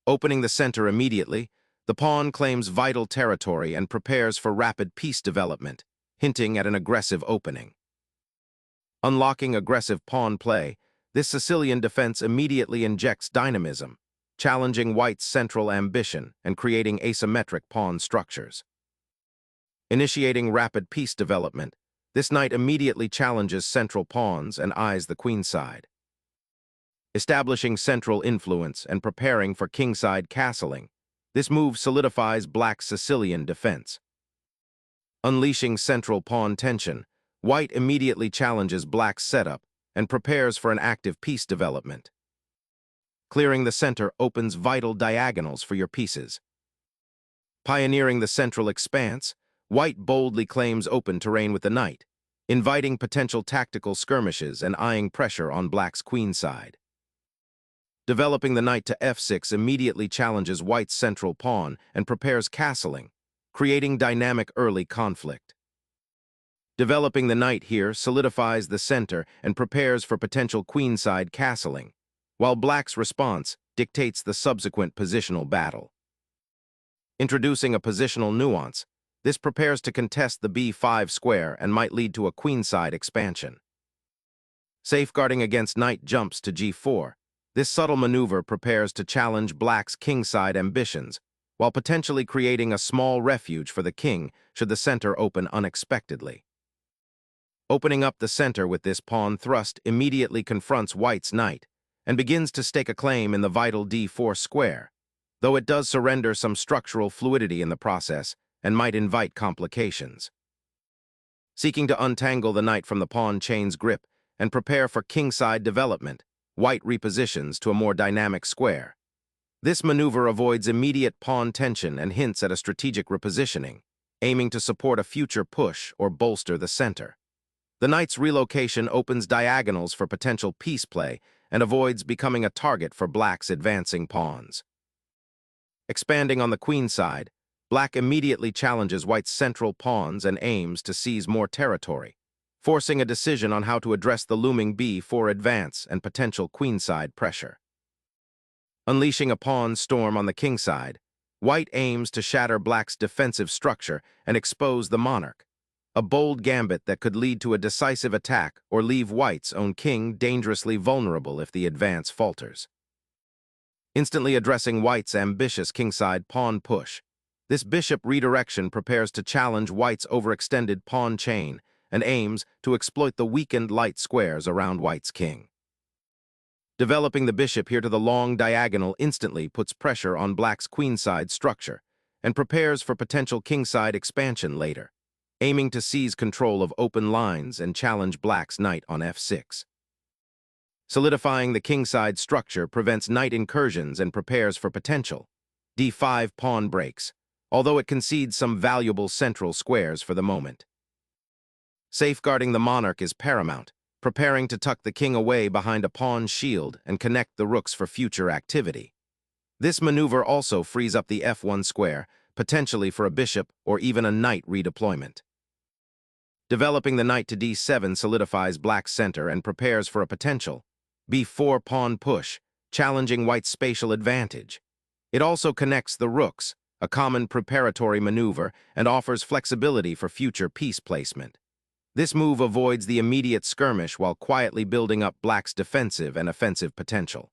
Opening the center immediately, the pawn claims vital territory and prepares for rapid piece development, hinting at an aggressive opening. Unlocking aggressive pawn play, this Sicilian defense immediately injects dynamism, challenging white's central ambition and creating asymmetric pawn structures. Initiating rapid piece development, this knight immediately challenges central pawns and eyes the queenside. Establishing central influence and preparing for kingside castling, this move solidifies black's Sicilian defense. Unleashing central pawn tension, white immediately challenges black's setup and prepares for an active piece development. Clearing the center opens vital diagonals for your pieces. Pioneering the central expanse, white boldly claims open terrain with the knight, inviting potential tactical skirmishes and eyeing pressure on black's queenside. Developing the knight to f6 immediately challenges white's central pawn and prepares castling, creating dynamic early conflict. Developing the knight here solidifies the center and prepares for potential queenside castling, while black's response dictates the subsequent positional battle. Introducing a positional nuance, this prepares to contest the b5 square and might lead to a queenside expansion. Safeguarding against knight jumps to g4, this subtle maneuver prepares to challenge black's kingside ambitions, while potentially creating a small refuge for the king should the center open unexpectedly. Opening up the center with this pawn thrust immediately confronts white's knight and begins to stake a claim in the vital d4 square, though it does surrender some structural fluidity in the process and might invite complications. Seeking to untangle the knight from the pawn chain's grip and prepare for kingside development, white repositions to a more dynamic square. This maneuver avoids immediate pawn tension and hints at a strategic repositioning, aiming to support a future push or bolster the center. The knight's relocation opens diagonals for potential piece play and avoids becoming a target for black's advancing pawns. Expanding on the queenside, black immediately challenges white's central pawns and aims to seize more territory, forcing a decision on how to address the looming b4 advance and potential queenside pressure. Unleashing a pawn storm on the kingside, white aims to shatter black's defensive structure and expose the monarch, a bold gambit that could lead to a decisive attack or leave white's own king dangerously vulnerable if the advance falters. Instantly addressing white's ambitious kingside pawn push, this bishop redirection prepares to challenge white's overextended pawn chain and aims to exploit the weakened light squares around white's king. Developing the bishop here to the long diagonal instantly puts pressure on black's queenside structure and prepares for potential kingside expansion later, aiming to seize control of open lines and challenge black's knight on f6. Solidifying the kingside structure prevents knight incursions and prepares for potential d5 pawn breaks, although it concedes some valuable central squares for the moment. Safeguarding the monarch is paramount, preparing to tuck the king away behind a pawn shield and connect the rooks for future activity. This maneuver also frees up the f1 square, potentially for a bishop or even a knight redeployment. Developing the knight to d7 solidifies black's center and prepares for a potential b4 pawn push, challenging white's spatial advantage. It also connects the rooks, a common preparatory maneuver, and offers flexibility for future piece placement. This move avoids the immediate skirmish while quietly building up black's defensive and offensive potential.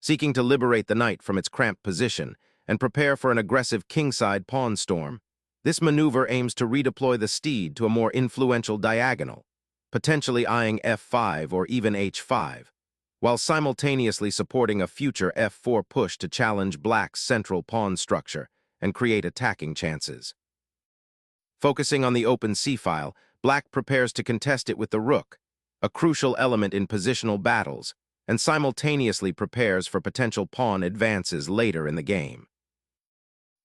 Seeking to liberate the knight from its cramped position and prepare for an aggressive kingside pawn storm, this maneuver aims to redeploy the steed to a more influential diagonal, potentially eyeing f5 or even h5, while simultaneously supporting a future f4 push to challenge black's central pawn structure and create attacking chances. Focusing on the open c-file, black prepares to contest it with the rook, a crucial element in positional battles, and simultaneously prepares for potential pawn advances later in the game.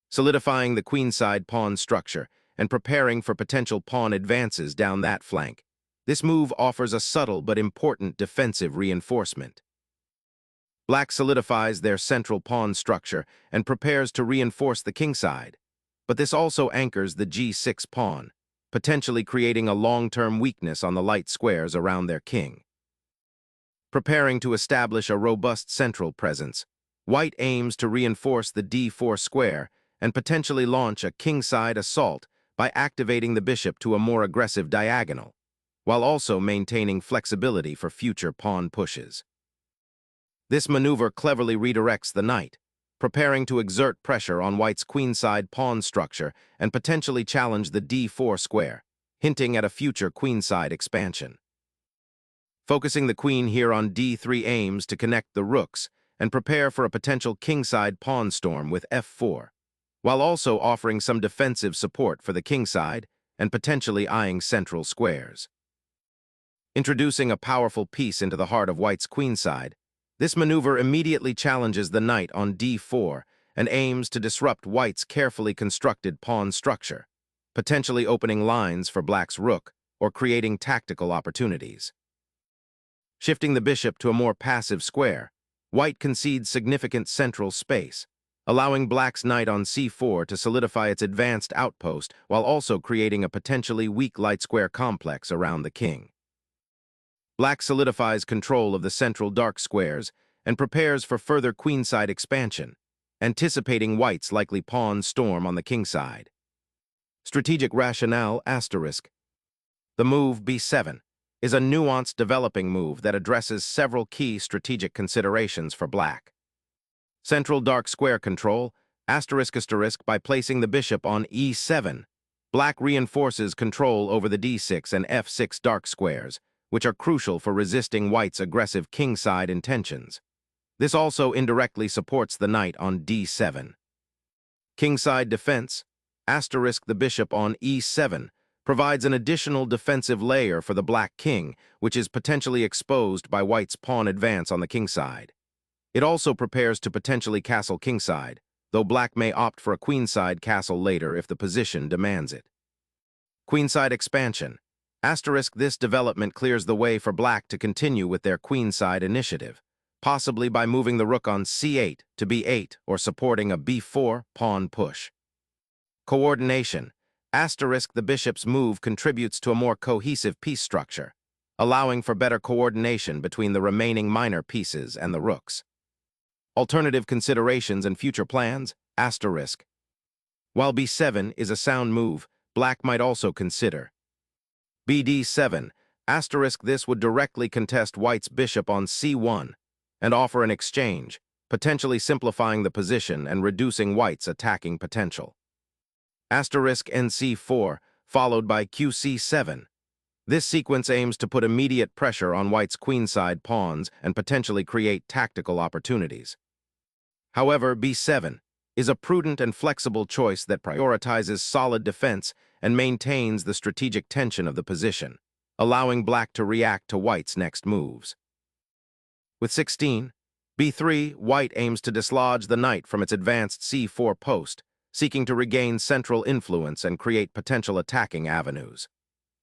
Solidifying the queenside pawn structure and preparing for potential pawn advances down that flank, this move offers a subtle but important defensive reinforcement. Black solidifies their central pawn structure and prepares to reinforce the kingside, but this also anchors the g6 pawn, potentially creating a long-term weakness on the light squares around their king. Preparing to establish a robust central presence, White aims to reinforce the d4 square and potentially launch a kingside assault by activating the bishop to a more aggressive diagonal, while also maintaining flexibility for future pawn pushes. This maneuver cleverly redirects the knight, preparing to exert pressure on White's queenside pawn structure and potentially challenge the d4 square, hinting at a future queenside expansion. Focusing the queen here on d3 aims to connect the rooks and prepare for a potential kingside pawn storm with f4, while also offering some defensive support for the kingside and potentially eyeing central squares. Introducing a powerful piece into the heart of White's queenside, this maneuver immediately challenges the knight on d4 and aims to disrupt White's carefully constructed pawn structure, potentially opening lines for Black's rook or creating tactical opportunities. Shifting the bishop to a more passive square, White concedes significant central space, allowing Black's knight on c4 to solidify its advanced outpost while also creating a potentially weak light square complex around the king. Black solidifies control of the central dark squares and prepares for further queenside expansion, anticipating White's likely pawn storm on the kingside. Strategic rationale **. The move b7 is a nuanced developing move that addresses several key strategic considerations for Black. Central dark square control **. By placing the bishop on e7, Black reinforces control over the d6 and f6 dark squares, which are crucial for resisting White's aggressive kingside intentions. This also indirectly supports the knight on d7. Kingside defense **. The bishop on e7 provides an additional defensive layer for the Black king, which is potentially exposed by White's pawn advance on the kingside. It also prepares to potentially castle kingside, though Black may opt for a queenside castle later if the position demands it. Queenside expansion **. This development clears the way for Black to continue with their queenside initiative, possibly by moving the rook on c8 to b8 or supporting a b4 pawn push. Coordination **. The bishop's move contributes to a more cohesive piece structure, allowing for better coordination between the remaining minor pieces and the rooks. Alternative considerations and future plans **. While b7 is a sound move, Black might also consider bd7 **. This would directly contest White's bishop on c1 and offer an exchange, potentially simplifying the position and reducing White's attacking potential. **nc4 followed by qc7. This sequence aims to put immediate pressure on White's queenside pawns and potentially create tactical opportunities. However, b7 is a prudent and flexible choice that prioritizes solid defense and maintains the strategic tension of the position, allowing Black to react to White's next moves. With 16, b3, White aims to dislodge the knight from its advanced c4 post, seeking to regain central influence and create potential attacking avenues.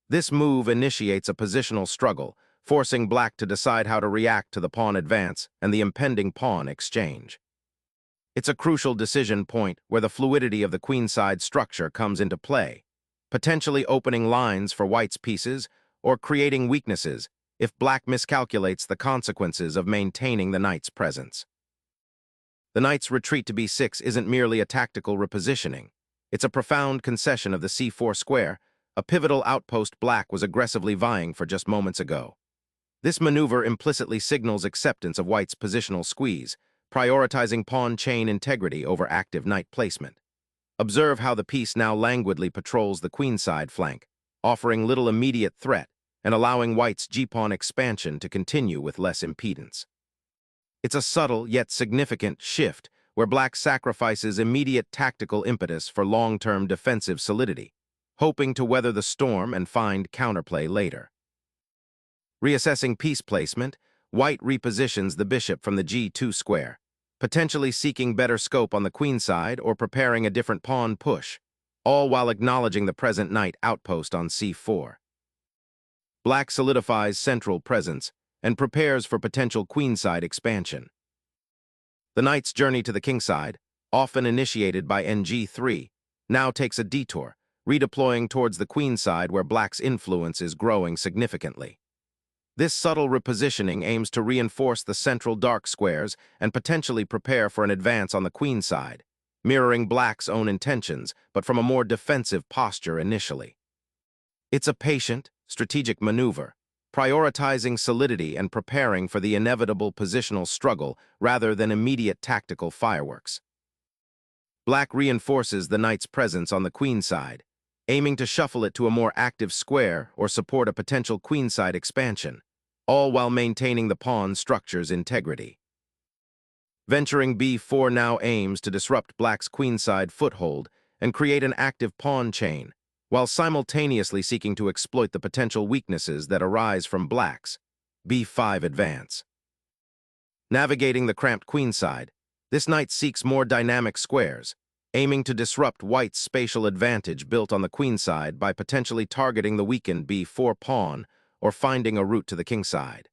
This move initiates a positional struggle, forcing Black to decide how to react to the pawn advance and the impending pawn exchange. It's a crucial decision point where the fluidity of the queenside structure comes into play, potentially opening lines for White's pieces or creating weaknesses if Black miscalculates the consequences of maintaining the knight's presence. The knight's retreat to b6 isn't merely a tactical repositioning. It's a profound concession of the c4 square, a pivotal outpost Black was aggressively vying for just moments ago. This maneuver implicitly signals acceptance of White's positional squeeze, prioritizing pawn chain integrity over active knight placement. Observe how the piece now languidly patrols the queenside flank, offering little immediate threat and allowing White's g-pawn expansion to continue with less impedance. It's a subtle yet significant shift where Black sacrifices immediate tactical impetus for long-term defensive solidity, hoping to weather the storm and find counterplay later. Reassessing piece placement, White repositions the bishop from the g2 square, potentially seeking better scope on the queenside or preparing a different pawn push, all while acknowledging the present knight outpost on c4. Black solidifies central presence and prepares for potential queenside expansion. The knight's journey to the kingside, often initiated by ng3, now takes a detour, redeploying towards the queenside where Black's influence is growing significantly. This subtle repositioning aims to reinforce the central dark squares and potentially prepare for an advance on the queen side, mirroring black's own intentions, but from a more defensive posture initially. It's a patient, strategic maneuver, prioritizing solidity and preparing for the inevitable positional struggle rather than immediate tactical fireworks. Black reinforces the knight's presence on the queen side, aiming to shuffle it to a more active square or support a potential queenside expansion, all while maintaining the pawn structure's integrity. Venturing b4 now aims to disrupt black's queenside foothold and create an active pawn chain, while simultaneously seeking to exploit the potential weaknesses that arise from black's b5 advance. Navigating the cramped queenside, this knight seeks more dynamic squares, aiming to disrupt white's spatial advantage built on the queenside by potentially targeting the weakened b4 pawn or finding a route to the kingside.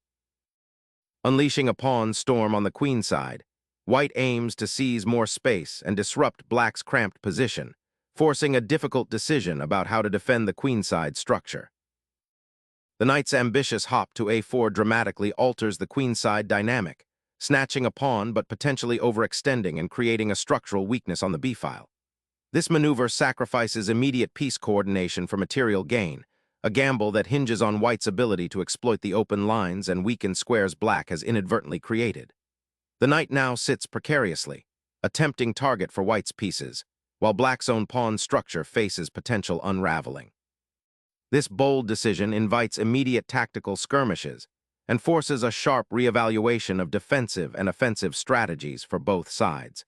Unleashing a pawn storm on the queenside, white aims to seize more space and disrupt black's cramped position, forcing a difficult decision about how to defend the queenside structure. The knight's ambitious hop to a4 dramatically alters the queenside dynamic, snatching a pawn but potentially overextending and creating a structural weakness on the b-file. This maneuver sacrifices immediate piece coordination for material gain, a gamble that hinges on white's ability to exploit the open lines and weaken squares black has inadvertently created. The knight now sits precariously, a tempting target for white's pieces, while black's own pawn structure faces potential unraveling. This bold decision invites immediate tactical skirmishes and forces a sharp reevaluation of defensive and offensive strategies for both sides.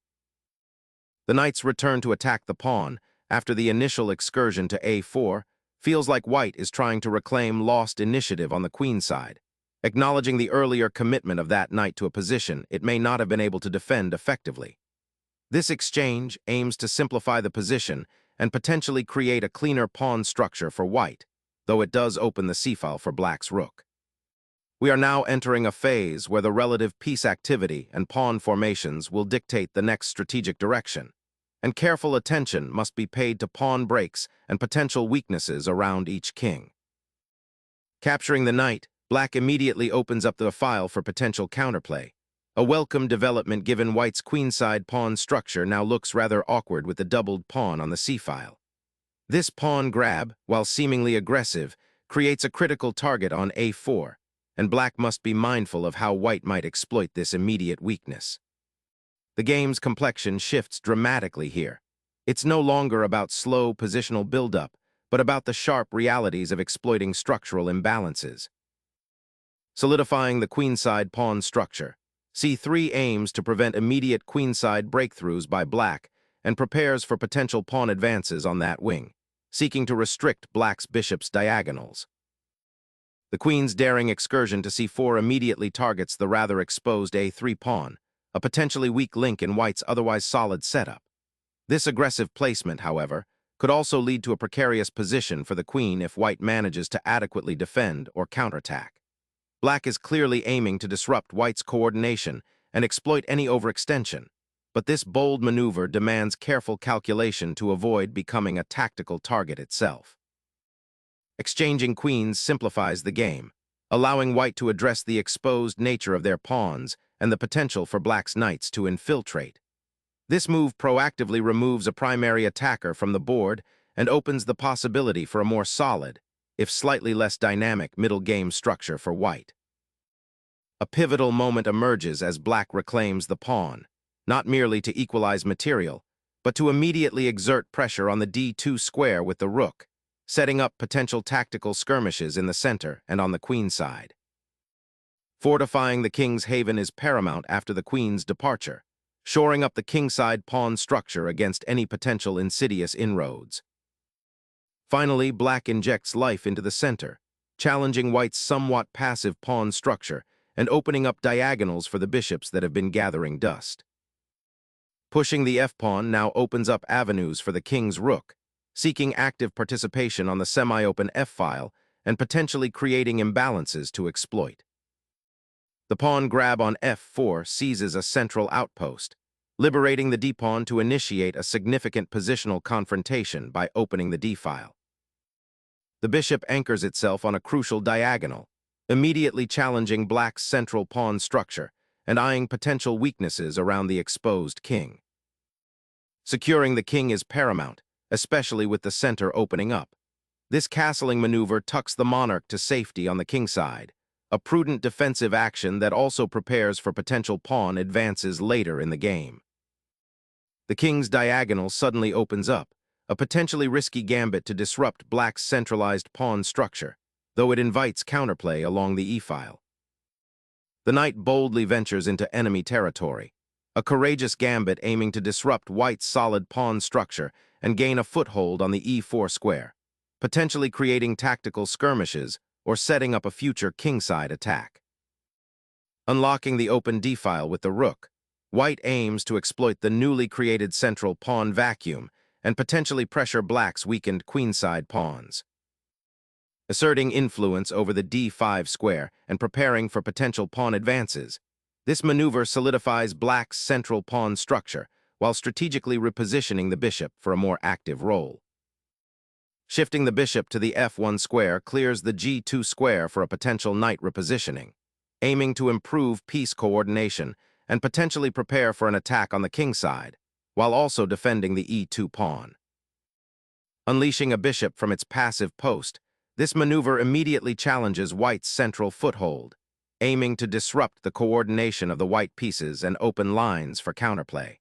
The knight's return to attack the pawn after the initial excursion to a4 feels like white is trying to reclaim lost initiative on the queen side, acknowledging the earlier commitment of that knight to a position it may not have been able to defend effectively. This exchange aims to simplify the position and potentially create a cleaner pawn structure for white, though it does open the c-file for black's rook. We are now entering a phase where the relative piece activity and pawn formations will dictate the next strategic direction, and careful attention must be paid to pawn breaks and potential weaknesses around each king. Capturing the knight, black immediately opens up the file for potential counterplay. A welcome development given white's queenside pawn structure now looks rather awkward with the doubled pawn on the c-file. This pawn grab, while seemingly aggressive, creates a critical target on a4, and black must be mindful of how white might exploit this immediate weakness. The game's complexion shifts dramatically here. It's no longer about slow positional buildup, but about the sharp realities of exploiting structural imbalances. Solidifying the queenside pawn structure, c3 aims to prevent immediate queenside breakthroughs by black and prepares for potential pawn advances on that wing, seeking to restrict black's bishop's diagonals. The queen's daring excursion to c4 immediately targets the rather exposed a3 pawn, a potentially weak link in white's otherwise solid setup. This aggressive placement, however, could also lead to a precarious position for the queen if white manages to adequately defend or counterattack. Black is clearly aiming to disrupt white's coordination and exploit any overextension, but this bold maneuver demands careful calculation to avoid becoming a tactical target itself. Exchanging queens simplifies the game, allowing white to address the exposed nature of their pawns and the potential for black's knights to infiltrate. This move proactively removes a primary attacker from the board and opens the possibility for a more solid, if slightly less dynamic, middle game structure for white. A pivotal moment emerges as black reclaims the pawn, not merely to equalize material, but to immediately exert pressure on the d2 square with the rook, setting up potential tactical skirmishes in the center and on the queen side. Fortifying the king's haven is paramount after the queen's departure, shoring up the kingside pawn structure against any potential insidious inroads. Finally, black injects life into the center, challenging white's somewhat passive pawn structure and opening up diagonals for the bishops that have been gathering dust. Pushing the f-pawn now opens up avenues for the king's rook, seeking active participation on the semi-open f-file and potentially creating imbalances to exploit. The pawn grab on f4 seizes a central outpost, liberating the d-pawn to initiate a significant positional confrontation by opening the d-file. The bishop anchors itself on a crucial diagonal, immediately challenging black's central pawn structure and eyeing potential weaknesses around the exposed king. Securing the king is paramount, especially with the center opening up. This castling maneuver tucks the monarch to safety on the king side, a prudent defensive action that also prepares for potential pawn advances later in the game. The king's diagonal suddenly opens up, a potentially risky gambit to disrupt black's centralized pawn structure, though it invites counterplay along the e-file. The knight boldly ventures into enemy territory, a courageous gambit aiming to disrupt white's solid pawn structure and gain a foothold on the e4 square, potentially creating tactical skirmishes or setting up a future kingside attack. Unlocking the open d-file with the rook, white aims to exploit the newly created central pawn vacuum and potentially pressure black's weakened queenside pawns. Asserting influence over the d5 square and preparing for potential pawn advances, this maneuver solidifies black's central pawn structure while strategically repositioning the bishop for a more active role. Shifting the bishop to the f1 square clears the g2 square for a potential knight repositioning, aiming to improve piece coordination and potentially prepare for an attack on the king side, while also defending the e2 pawn. Unleashing a bishop from its passive post, this maneuver immediately challenges white's central foothold, aiming to disrupt the coordination of the white pieces and open lines for counterplay.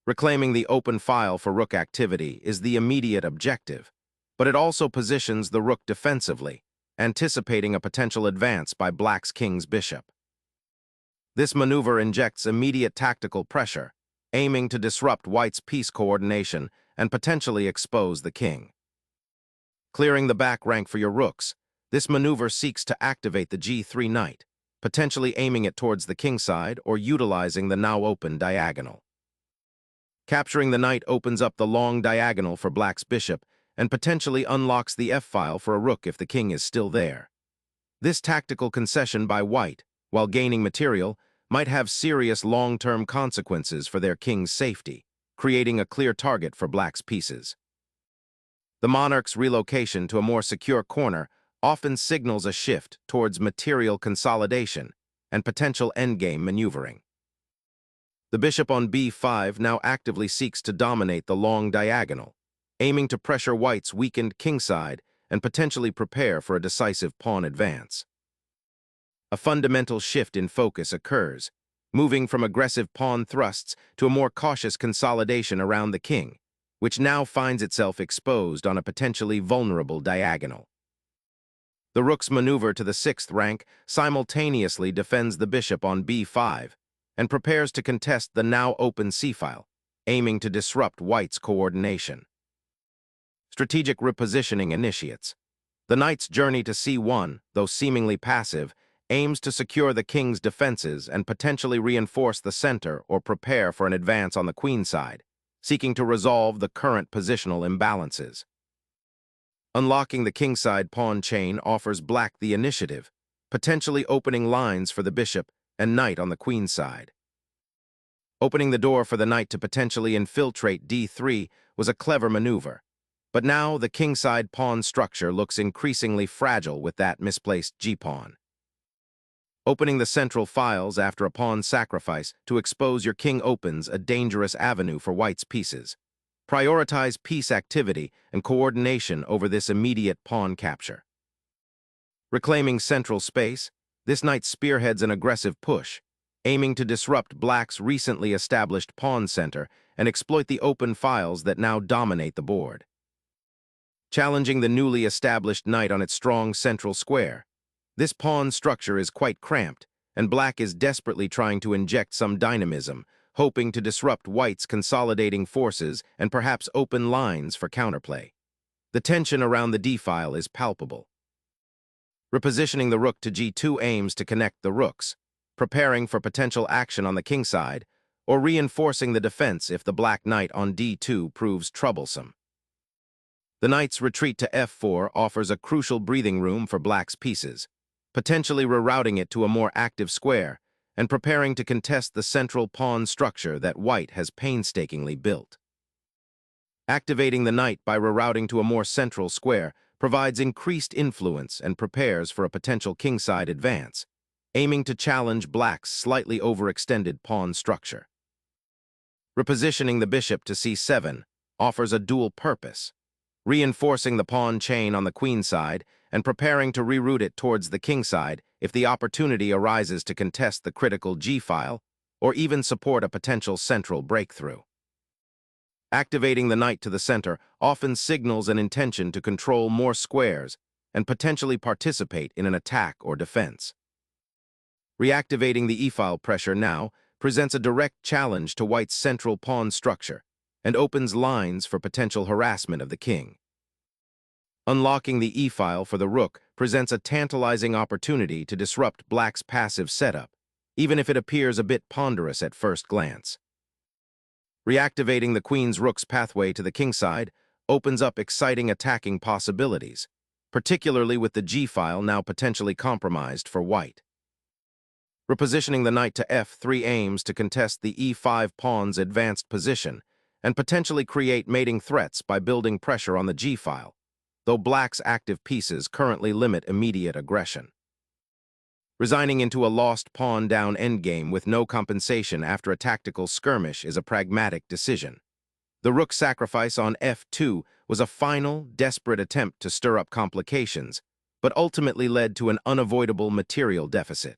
Reclaiming the open file for rook activity is the immediate objective, but it also positions the rook defensively, anticipating a potential advance by black's king's bishop. This maneuver injects immediate tactical pressure, aiming to disrupt white's piece coordination and potentially expose the king. Clearing the back rank for your rooks, this maneuver seeks to activate the g3 knight, potentially aiming it towards the king side or utilizing the now open diagonal. Capturing the knight opens up the long diagonal for black's bishop and potentially unlocks the f-file for a rook if the king is still there. This tactical concession by white, while gaining material, might have serious long-term consequences for their king's safety, creating a clear target for black's pieces. The monarch's relocation to a more secure corner often signals a shift towards material consolidation and potential endgame maneuvering. The bishop on b5 now actively seeks to dominate the long diagonal, aiming to pressure white's weakened kingside and potentially prepare for a decisive pawn advance. A fundamental shift in focus occurs, moving from aggressive pawn thrusts to a more cautious consolidation around the king, which now finds itself exposed on a potentially vulnerable diagonal. The rook's maneuver to the 6th rank simultaneously defends the bishop on b5 and prepares to contest the now open c-file, aiming to disrupt white's coordination. Strategic repositioning initiates. The knight's journey to c1, though seemingly passive, aims to secure the king's defenses and potentially reinforce the center or prepare for an advance on the queen side, seeking to resolve the current positional imbalances. Unlocking the kingside pawn chain offers black the initiative, potentially opening lines for the bishop and knight on the queen side. Opening the door for the knight to potentially infiltrate d3 was a clever maneuver, but now the kingside pawn structure looks increasingly fragile with that misplaced g-pawn. Opening the central files after a pawn sacrifice to expose your king opens a dangerous avenue for white's pieces. Prioritize piece activity and coordination over this immediate pawn capture. Reclaiming central space, this knight spearheads an aggressive push, aiming to disrupt black's recently established pawn center and exploit the open files that now dominate the board. Challenging the newly established knight on its strong central square, this pawn structure is quite cramped, and black is desperately trying to inject some dynamism, hoping to disrupt white's consolidating forces and perhaps open lines for counterplay. The tension around the d-file is palpable. Repositioning the rook to g2 aims to connect the rooks, preparing for potential action on the king side, or reinforcing the defense if the black knight on d2 proves troublesome. The knight's retreat to f4 offers a crucial breathing room for black's pieces, potentially rerouting it to a more active square and preparing to contest the central pawn structure that white has painstakingly built. Activating the knight by rerouting to a more central square provides increased influence and prepares for a potential kingside advance, aiming to challenge black's slightly overextended pawn structure. Repositioning the bishop to c7 offers a dual purpose, reinforcing the pawn chain on the queen side and preparing to reroute it towards the king side if the opportunity arises to contest the critical g-file or even support a potential central breakthrough. Activating the knight to the center often signals an intention to control more squares and potentially participate in an attack or defense. Reactivating the e-file pressure now presents a direct challenge to white's central pawn structure and opens lines for potential harassment of the king. Unlocking the e-file for the rook presents a tantalizing opportunity to disrupt black's passive setup, even if it appears a bit ponderous at first glance. Reactivating the queen's-rook's pathway to the kingside opens up exciting attacking possibilities, particularly with the g-file now potentially compromised for white. Repositioning the knight to f3 aims to contest the e5 pawn's advanced position and potentially create mating threats by building pressure on the g-file, though black's active pieces currently limit immediate aggression. Resigning into a lost pawn-down endgame with no compensation after a tactical skirmish is a pragmatic decision. The rook sacrifice on f2 was a final, desperate attempt to stir up complications, but ultimately led to an unavoidable material deficit.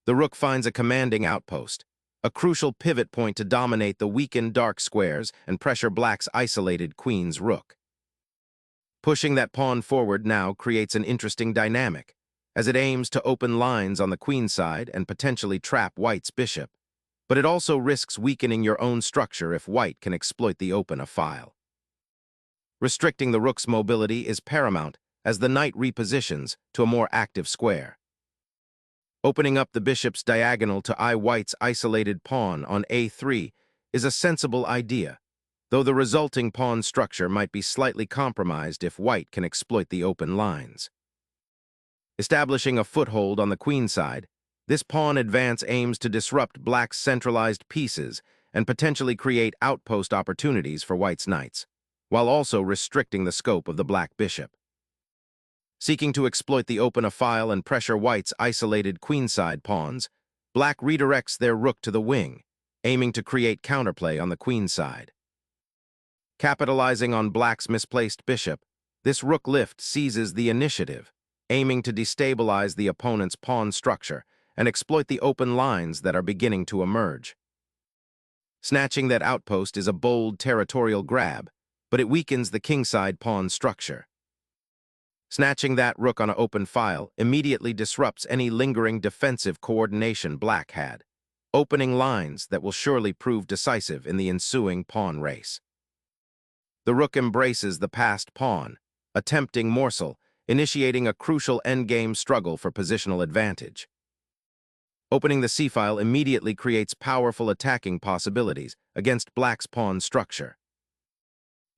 The rook finds a commanding outpost, a crucial pivot point to dominate the weakened dark squares and pressure black's isolated queen's rook. Pushing that pawn forward now creates an interesting dynamic, as it aims to open lines on the queen's side and potentially trap white's bishop, but it also risks weakening your own structure if white can exploit the open file. Restricting the rook's mobility is paramount as the knight repositions to a more active square. Opening up the bishop's diagonal to white's isolated pawn on a3 is a sensible idea, though the resulting pawn structure might be slightly compromised if white can exploit the open lines. Establishing a foothold on the queen side, this pawn advance aims to disrupt black's centralized pieces and potentially create outpost opportunities for white's knights, while also restricting the scope of the black bishop. Seeking to exploit the open file and pressure white's isolated queenside pawns, black redirects their rook to the wing, aiming to create counterplay on the queen side. Capitalizing on black's misplaced bishop, this rook lift seizes the initiative, aiming to destabilize the opponent's pawn structure and exploit the open lines that are beginning to emerge. Snatching that outpost is a bold territorial grab, but it weakens the kingside pawn structure. Snatching that rook on an open file immediately disrupts any lingering defensive coordination black had, opening lines that will surely prove decisive in the ensuing pawn race. The rook embraces the passed pawn, a tempting morsel, initiating a crucial endgame struggle for positional advantage. Opening the c-file immediately creates powerful attacking possibilities against black's pawn structure.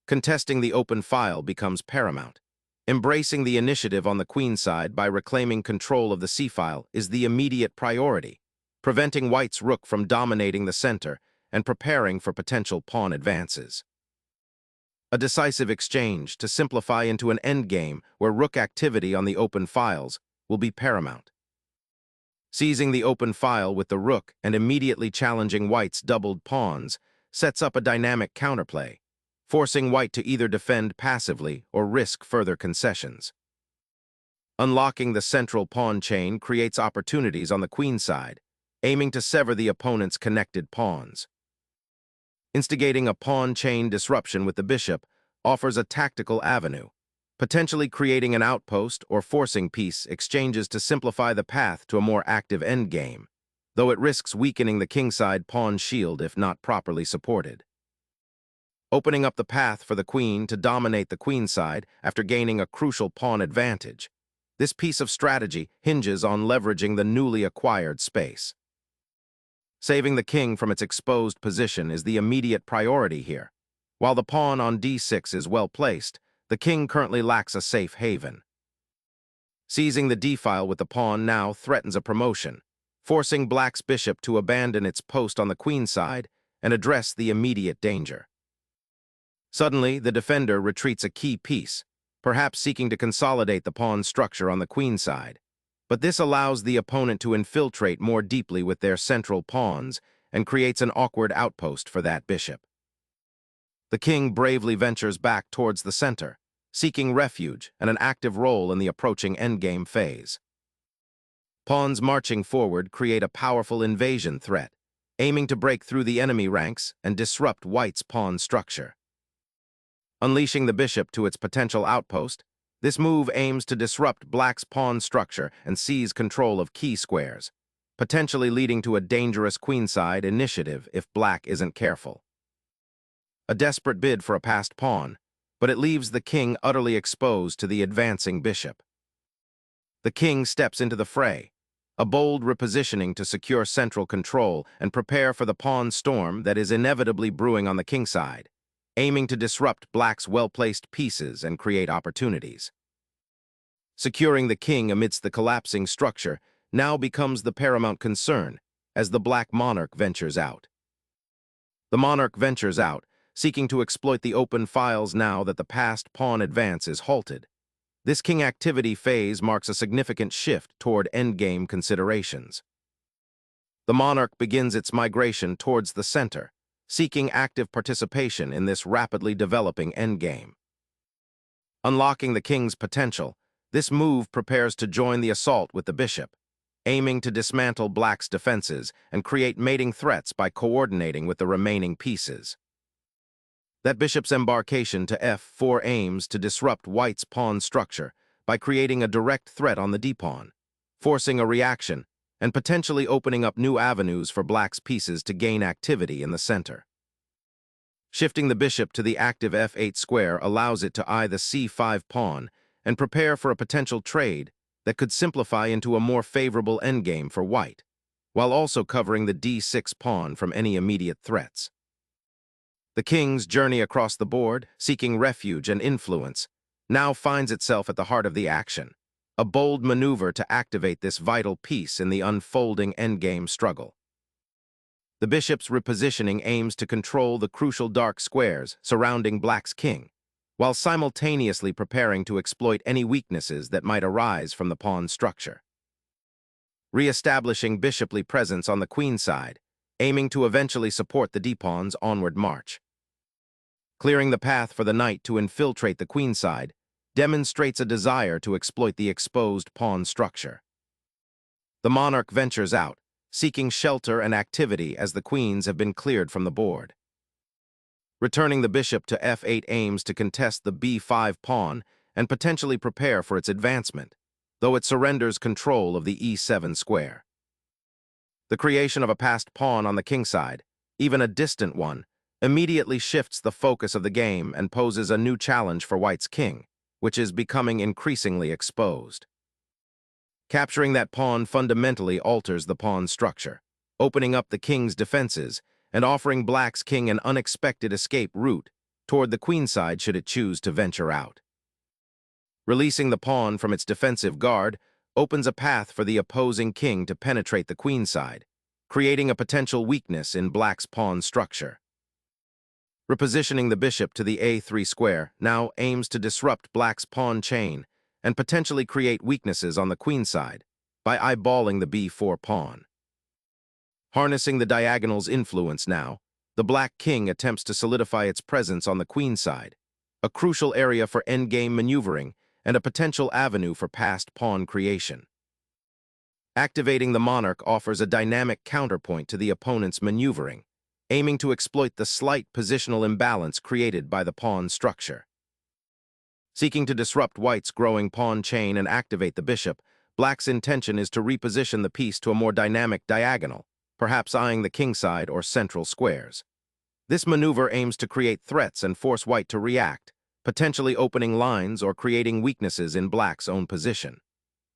Contesting the open file becomes paramount. Embracing the initiative on the queen side by reclaiming control of the c-file is the immediate priority, preventing white's rook from dominating the center and preparing for potential pawn advances. A decisive exchange to simplify into an endgame where rook activity on the open files will be paramount. Seizing the open file with the rook and immediately challenging white's doubled pawns sets up a dynamic counterplay, forcing white to either defend passively or risk further concessions. Unlocking the central pawn chain creates opportunities on the queen side, aiming to sever the opponent's connected pawns. Instigating a pawn chain disruption with the bishop offers a tactical avenue, potentially creating an outpost or forcing piece exchanges to simplify the path to a more active endgame, though it risks weakening the kingside pawn shield if not properly supported. Opening up the path for the queen to dominate the queen side after gaining a crucial pawn advantage, this piece of strategy hinges on leveraging the newly acquired space. Saving the king from its exposed position is the immediate priority here. While the pawn on d6 is well placed, the king currently lacks a safe haven. Seizing the d-file with the pawn now threatens a promotion, forcing black's bishop to abandon its post on the queen side and address the immediate danger. Suddenly, the defender retreats a key piece, perhaps seeking to consolidate the pawn structure on the queen side. But this allows the opponent to infiltrate more deeply with their central pawns and creates an awkward outpost for that bishop. The king bravely ventures back towards the center, seeking refuge and an active role in the approaching endgame phase. Pawns marching forward create a powerful invasion threat, aiming to break through the enemy ranks and disrupt white's pawn structure. Unleashing the bishop to its potential outpost, this move aims to disrupt black's pawn structure and seize control of key squares, potentially leading to a dangerous queenside initiative if black isn't careful. A desperate bid for a passed pawn, but it leaves the king utterly exposed to the advancing bishop. The king steps into the fray, a bold repositioning to secure central control and prepare for the pawn storm that is inevitably brewing on the king side, aiming to disrupt black's well-placed pieces and create opportunities. Securing the king amidst the collapsing structure now becomes the paramount concern as the black monarch ventures out. The monarch ventures out, seeking to exploit the open files now that the passed pawn advance is halted. This king activity phase marks a significant shift toward endgame considerations. The monarch begins its migration towards the center, seeking active participation in this rapidly developing endgame. Unlocking the king's potential, this move prepares to join the assault with the bishop, aiming to dismantle black's defenses and create mating threats by coordinating with the remaining pieces. That bishop's embarkation to f4 aims to disrupt white's pawn structure by creating a direct threat on the d-pawn, forcing a reaction, and potentially opening up new avenues for black's pieces to gain activity in the center. Shifting the bishop to the active f8 square allows it to eye the c5 pawn and prepare for a potential trade that could simplify into a more favorable endgame for white, while also covering the d6 pawn from any immediate threats. The king's journey across the board, seeking refuge and influence, now finds itself at the heart of the action, a bold maneuver to activate this vital piece in the unfolding endgame struggle. The bishop's repositioning aims to control the crucial dark squares surrounding black's king, while simultaneously preparing to exploit any weaknesses that might arise from the pawn structure. Re-establishing bishoply presence on the queen side, aiming to eventually support the d-pawn's onward march. Clearing the path for the knight to infiltrate the queen side demonstrates a desire to exploit the exposed pawn structure. The monarch ventures out, seeking shelter and activity as the queens have been cleared from the board. Returning the bishop to f8 aims to contest the b5 pawn and potentially prepare for its advancement, though it surrenders control of the e7 square. The creation of a passed pawn on the king side, even a distant one, immediately shifts the focus of the game and poses a new challenge for white's king, which is becoming increasingly exposed. Capturing that pawn fundamentally alters the pawn structure, opening up the king's defenses and offering black's king an unexpected escape route toward the queen side should it choose to venture out. Releasing the pawn from its defensive guard opens a path for the opposing king to penetrate the queen side, creating a potential weakness in black's pawn structure. Repositioning the bishop to the a3 square now aims to disrupt black's pawn chain and potentially create weaknesses on the queen side by eyeballing the b4 pawn. Harnessing the diagonal's influence now, the black king attempts to solidify its presence on the queen side, a crucial area for endgame maneuvering and a potential avenue for passed pawn creation. Activating the monarch offers a dynamic counterpoint to the opponent's maneuvering, aiming to exploit the slight positional imbalance created by the pawn structure. Seeking to disrupt white's growing pawn chain and activate the bishop, black's intention is to reposition the piece to a more dynamic diagonal, perhaps eyeing the king side or central squares. This maneuver aims to create threats and force white to react, potentially opening lines or creating weaknesses in black's own position.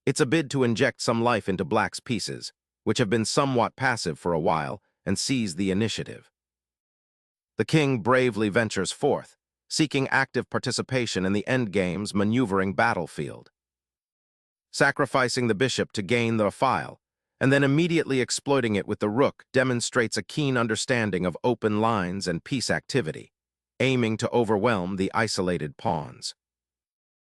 It's a bid to inject some life into black's pieces, which have been somewhat passive for a while, and seize the initiative. The king bravely ventures forth, seeking active participation in the endgame's maneuvering battlefield. Sacrificing the bishop to gain the file, and then immediately exploiting it with the rook demonstrates a keen understanding of open lines and piece activity, aiming to overwhelm the isolated pawns.